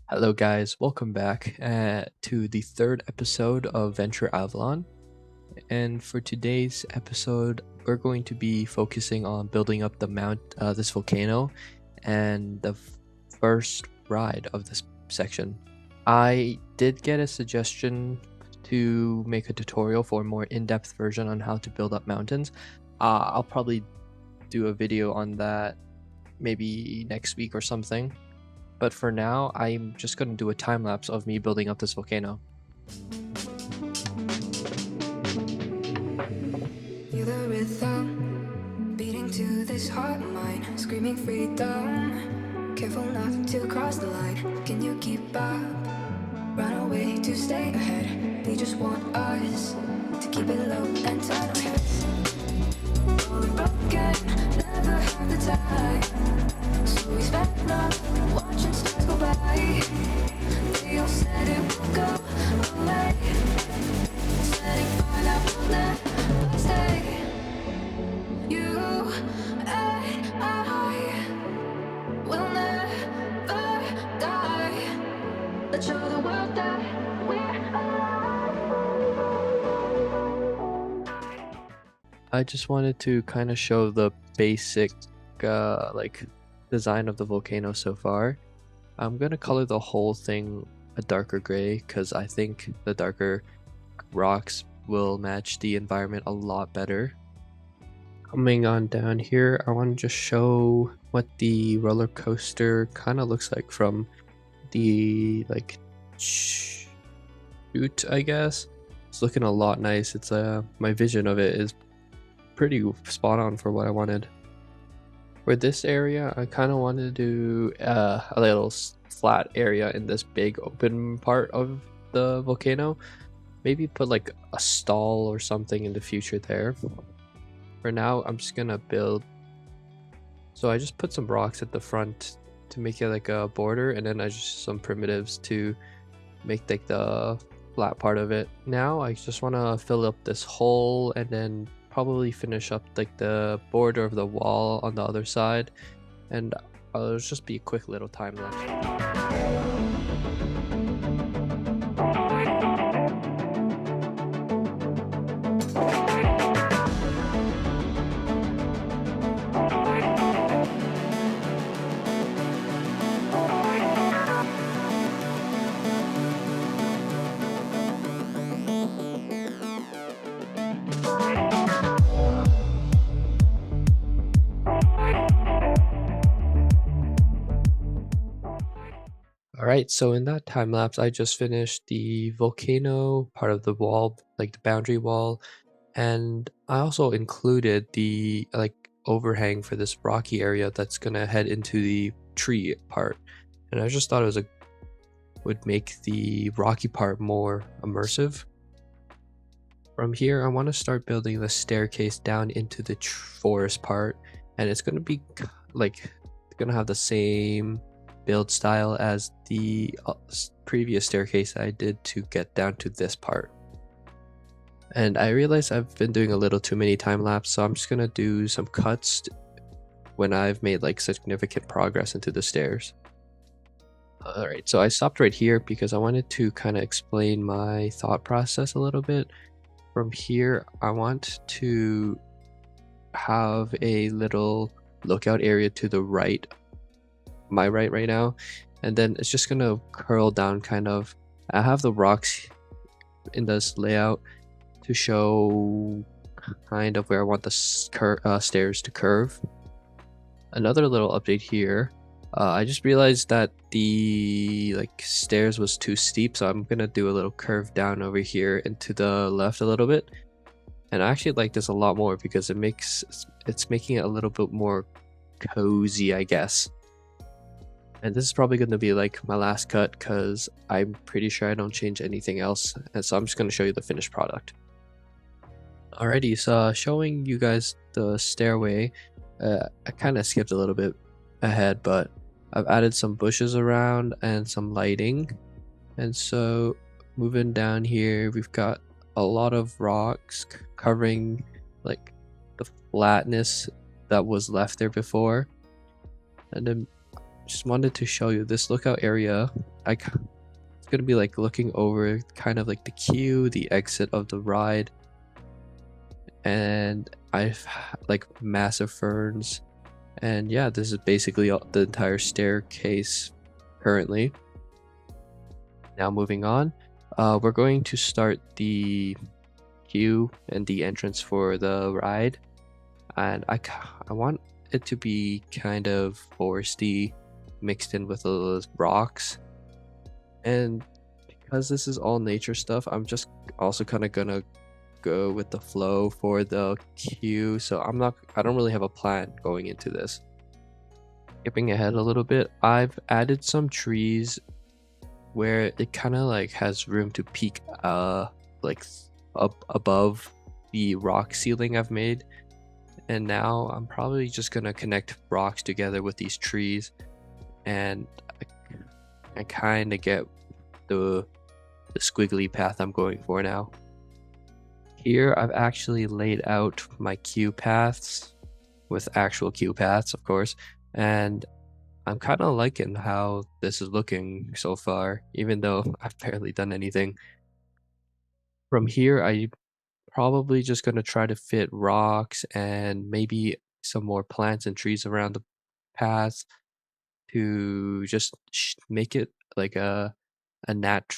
Hello, guys. Welcome back to the third episode of Venture Avalon. And for today's episode, we're going to be focusing on building up this volcano, and the first ride of this section. I did get a suggestion to make a tutorial for a more in-depth version on how to build up mountains. I'll probably do a video on that maybe next week or something. But for now, I'm just going to do a time lapse of me building up this volcano. Feel the rhythm beating to this heart of mine, screaming freedom. Careful not to cross the line. Can you keep up? Run away to stay ahead. They just want us to keep it low and turn our heads. All are broken, never have the time. So we spend love watching stars go by. They all said it would go away. Setting fire that will never stay. You and I will never die. Let's show the world that we're alive. I just wanted to kind of show the basic design of the volcano so far. I'm gonna color the whole thing a darker gray because I think the darker rocks will match the environment a lot better. Coming on down here, I want to just show what the roller coaster kind of looks like from the shoot, I guess. It's looking a lot nice. It's my vision of it is pretty spot on for what I wanted. For this area, I kind of wanted to do a little flat area in this big open part of the volcano. Maybe put like a stall or something in the future there. For now, I'm just gonna build. So I just put some rocks at the front to make it like a border, and then I just some primitives to make like the flat part of it. Now I just want to fill up this hole and then probably finish up like the border of the wall on the other side, and it'll just be a quick little time lapse. Alright, so in that time lapse, I just finished the volcano part of the wall, like the boundary wall, and I also included the overhang for this rocky area that's gonna head into the tree part. And I just thought would make the rocky part more immersive. From here, I want to start building the staircase down into the forest part, and it's gonna be gonna have the same build style as the previous staircase I did to get down to this part. And I realized I've been doing a little too many time lapse, so I'm just gonna do some cuts when I've made like significant progress into the stairs. Alright, so I stopped right here because I wanted to kind of explain my thought process a little bit. From here, I want to have a little lookout area to the right, my right now, and then it's just gonna curl down kind of. I have the rocks in this layout to show kind of where I want the stairs to curve. Another little update here, I just realized that the stairs was too steep, so I'm gonna do a little curve down over here and to the left a little bit. And I actually like this a lot more because it's making it a little bit more cozy, I guess. And this is probably going to be like my last cut because I'm pretty sure I don't change anything else, and so I'm just going to show you the finished product. Alrighty, so showing you guys the stairway, I kind of skipped a little bit ahead, but I've added some bushes around and some lighting. And so moving down here, we've got a lot of rocks covering like the flatness that was left there before. And then just wanted to show you this lookout area. it's gonna be like looking over kind of like the queue, the exit of the ride, and like massive ferns. And yeah, this is basically the entire staircase currently. Now moving on, we're going to start the queue and the entrance for the ride, and I want it to be kind of foresty mixed in with those rocks. And because this is all nature stuff, I'm just also kind of gonna go with the flow for the queue. So I don't really have a plan going into this. Skipping ahead a little bit, I've added some trees where it kind of like has room to peek like up above the rock ceiling I've made. And now I'm probably just gonna connect rocks together with these trees, and I kind of get the squiggly path I'm going for now. Here I've actually laid out my queue paths with actual queue paths, of course, and I'm kind of liking how this is looking so far, even though I've barely done anything. From here, I probably just gonna try to fit rocks and maybe some more plants and trees around the paths to just make it like a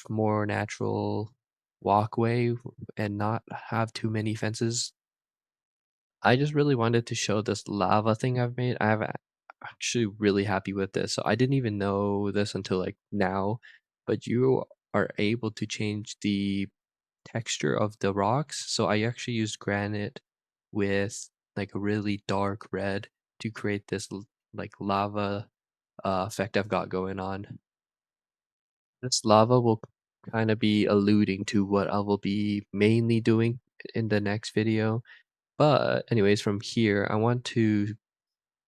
more natural walkway and not have too many fences. I just really wanted to show this lava thing I've made. Actually really happy with this. So I didn't even know this until like now, but you are able to change the texture of the rocks. So I actually used granite with like a really dark red to create this like lava effect I've got going on. This lava will kind of be alluding to what I will be mainly doing in the next video. But anyways, from here, I want to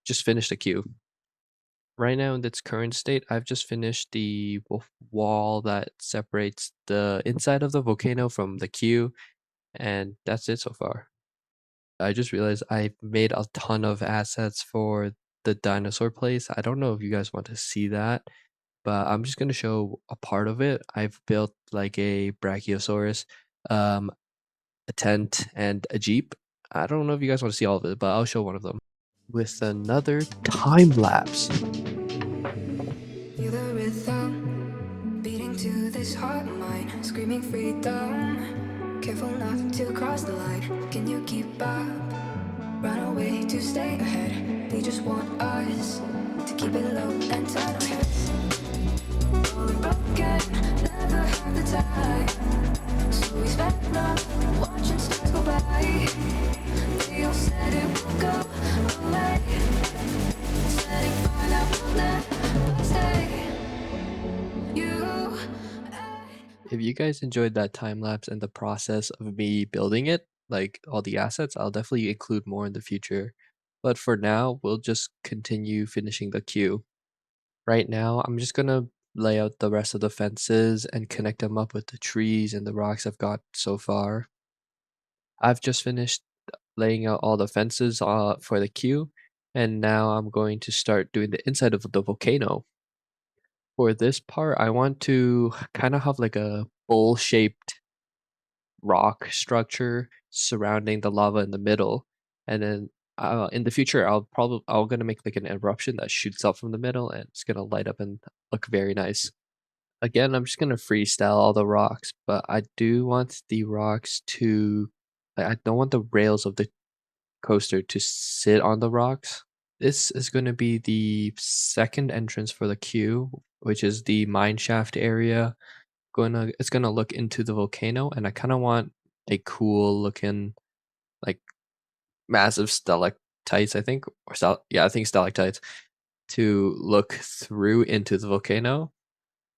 just finish the queue. Right now in its current state, I've just finished the wall that separates the inside of the volcano from the queue, and that's it so far. I just realized I made a ton of assets for the dinosaur place. I don't know if you guys want to see that, but I'm just gonna show a part of it. I've built like a brachiosaurus, um, a tent, and a jeep. I don't know if you guys want to see all of it, but I'll show one of them with another time lapse. Feel the rhythm beating to this heart of mine, screaming freedom. Careful not to cross the line. Can you keep up? Run away to stay ahead. We just want us to keep it low and turn our heads. All broken, never have the time. So we spend love watching stars go by. They all said it will go away. Setting fire that will never stay. You. If you guys enjoyed that time lapse and the process of me building it, like all the assets, I'll definitely include more in the future. But for now, we'll just continue finishing the queue. Right now, I'm just gonna lay out the rest of the fences and connect them up with the trees and the rocks I've got so far. I've just finished laying out all the fences for the queue, and now I'm going to start doing the inside of the volcano. For this part, I want to kind of have like a bowl-shaped rock structure surrounding the lava in the middle, and then in the future, I'm gonna make like an eruption that shoots up from the middle, and it's gonna light up and look very nice. Again, I'm just gonna freestyle all the rocks, but I do want the rocks to. I don't want the rails of the coaster to sit on the rocks. This is going to be the second entrance for the queue, which is the mine shaft area. It's gonna look into the volcano, and I kind of want a cool looking like massive stalactites, I think, yeah, I think stalactites to look through into the volcano,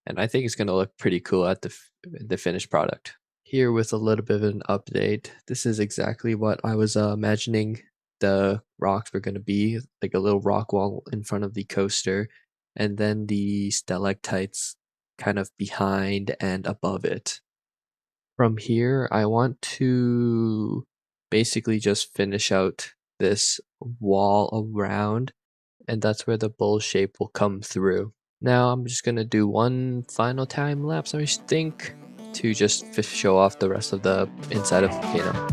and I think it's gonna look pretty cool at the finished product. Here with a little bit of an update. This is exactly what I was imagining the rocks were going to be, like a little rock wall in front of the coaster, and then the stalactites kind of behind and above it. From here, I want to basically just finish out this wall around, and that's where the bowl shape will come through. Now I'm just gonna do one final time lapse, I think, to just show off the rest of the inside of the volcano.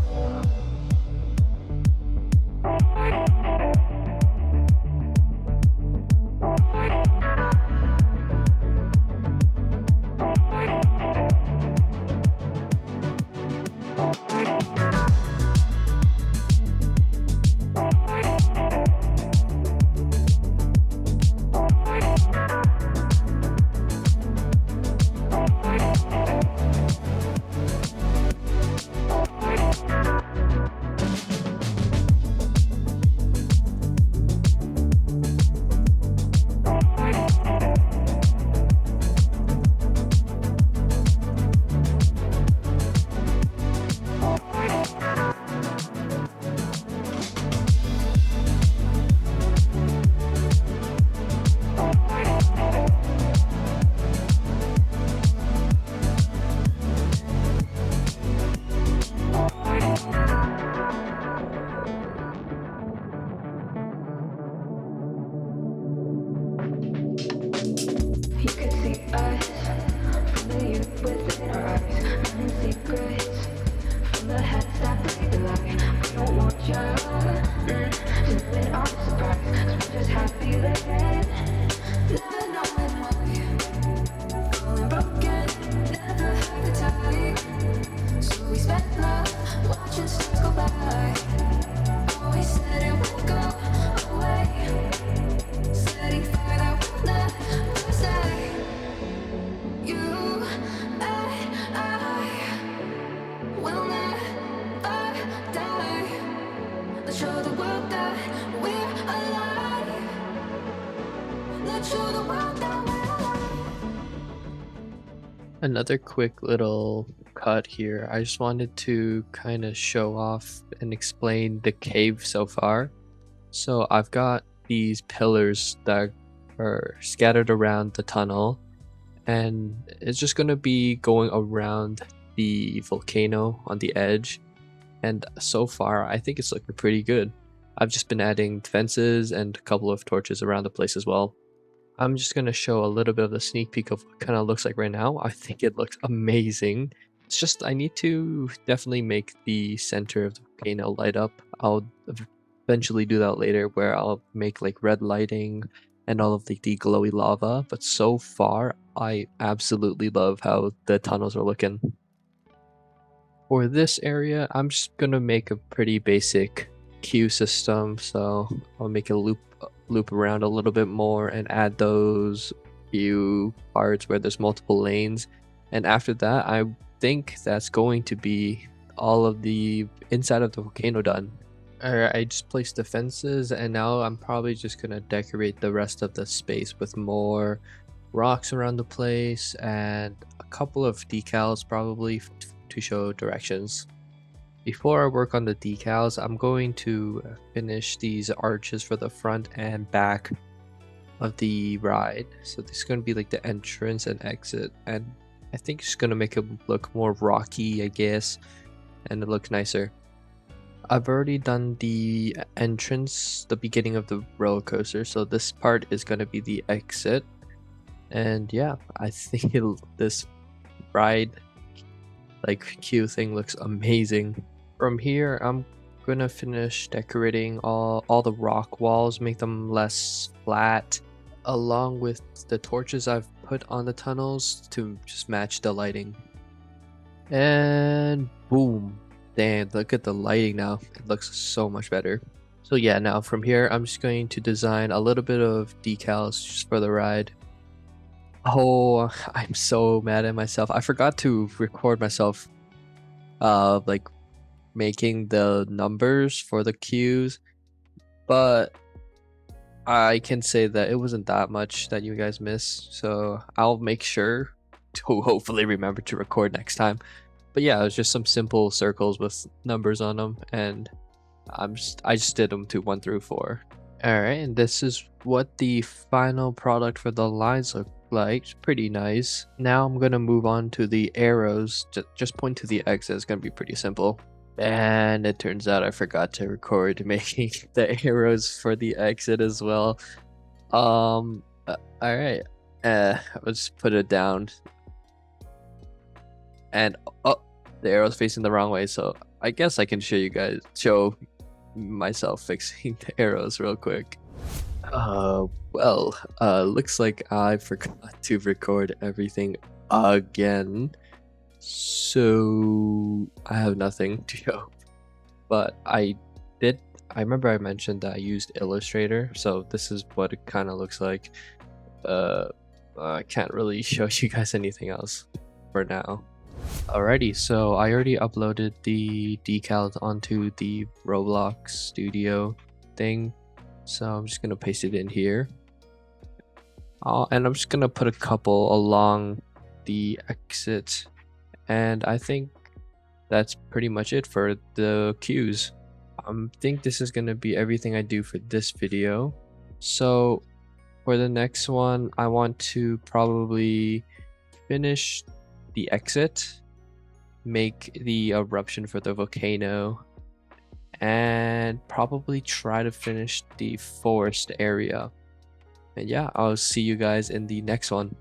You can see us from the youth within our eyes, learning secrets from the heads that breathe the light. We don't want you to win our surprise, 'cause we're just happy living, never knowing why. Falling broken, never had the time, so we spent love watching stars go by. Always said it would go away, setting fire that will never stay. You and I will never die. Let's show the world that we're alive. Let's show the world that we're alive. Another quick little cut here. I just wanted to kind of show off and explain the cave so far. So I've got these pillars that are scattered around the tunnel, and it's just going to be going around the volcano on the edge. And so far, I think it's looking pretty good. I've just been adding fences and a couple of torches around the place as well. I'm just going to show a little bit of the sneak peek of what kind of looks like right now. I think it looks amazing. It's just I need to definitely make the center of the volcano light up. I'll eventually do that later, where I'll make like red lighting and all of the glowy lava. But so far, I absolutely love how the tunnels are looking. For this area, I'm just going to make a pretty basic queue system. So I'll make a loop around a little bit more and add those few parts where there's multiple lanes. And after that, I think that's going to be all of the inside of the volcano done. Alright, I just placed the fences, and now I'm probably just gonna decorate the rest of the space with more rocks around the place and a couple of decals probably to show directions. Before I work on the decals, I'm going to finish these arches for the front and back of the ride. So this is going to be like the entrance and exit, and I think it's going to make it look more rocky, I guess, and it looks nicer. I've already done the entrance, the beginning of the roller coaster, so this part is going to be the exit. And yeah, I think this ride like queue thing looks amazing. From here, I'm gonna finish decorating all the rock walls, make them less flat, along with the torches I've put on the tunnels to just match the lighting. And boom, damn, look at the lighting now. It looks so much better. So yeah, now from here, I'm just going to design a little bit of decals just for the ride. Oh, I'm so mad at myself. I forgot to record myself like making the numbers for the queues, but I can say that it wasn't that much that you guys missed, so I'll make sure to hopefully remember to record next time. But yeah, it was just some simple circles with numbers on them, and I just did them to 1 through 4. Alright, and this is what the final product for the lines look like. It's pretty nice. Now I'm gonna move on to the arrows. Just point to the exit. It's gonna be pretty simple. And it turns out I forgot to record making the arrows for the exit as well. Alright. I'll just put it down. And oh, the arrow's facing the wrong way, so I guess I can show myself fixing the arrows real quick. Looks like I forgot to record everything again. So I have nothing to show. But I remember I mentioned that I used Illustrator, so this is what it kind of looks like. I can't really show you guys anything else for now. Alrighty, so I already uploaded the decals onto the Roblox Studio thing, so I'm just gonna paste it in here. And I'm just gonna put a couple along the exit, and I think that's pretty much it for the cues. I think this is gonna be everything I do for this video. So for the next one, I want to probably finish the exit, make the eruption for the volcano, and probably try to finish the forest area. And yeah, I'll see you guys in the next one.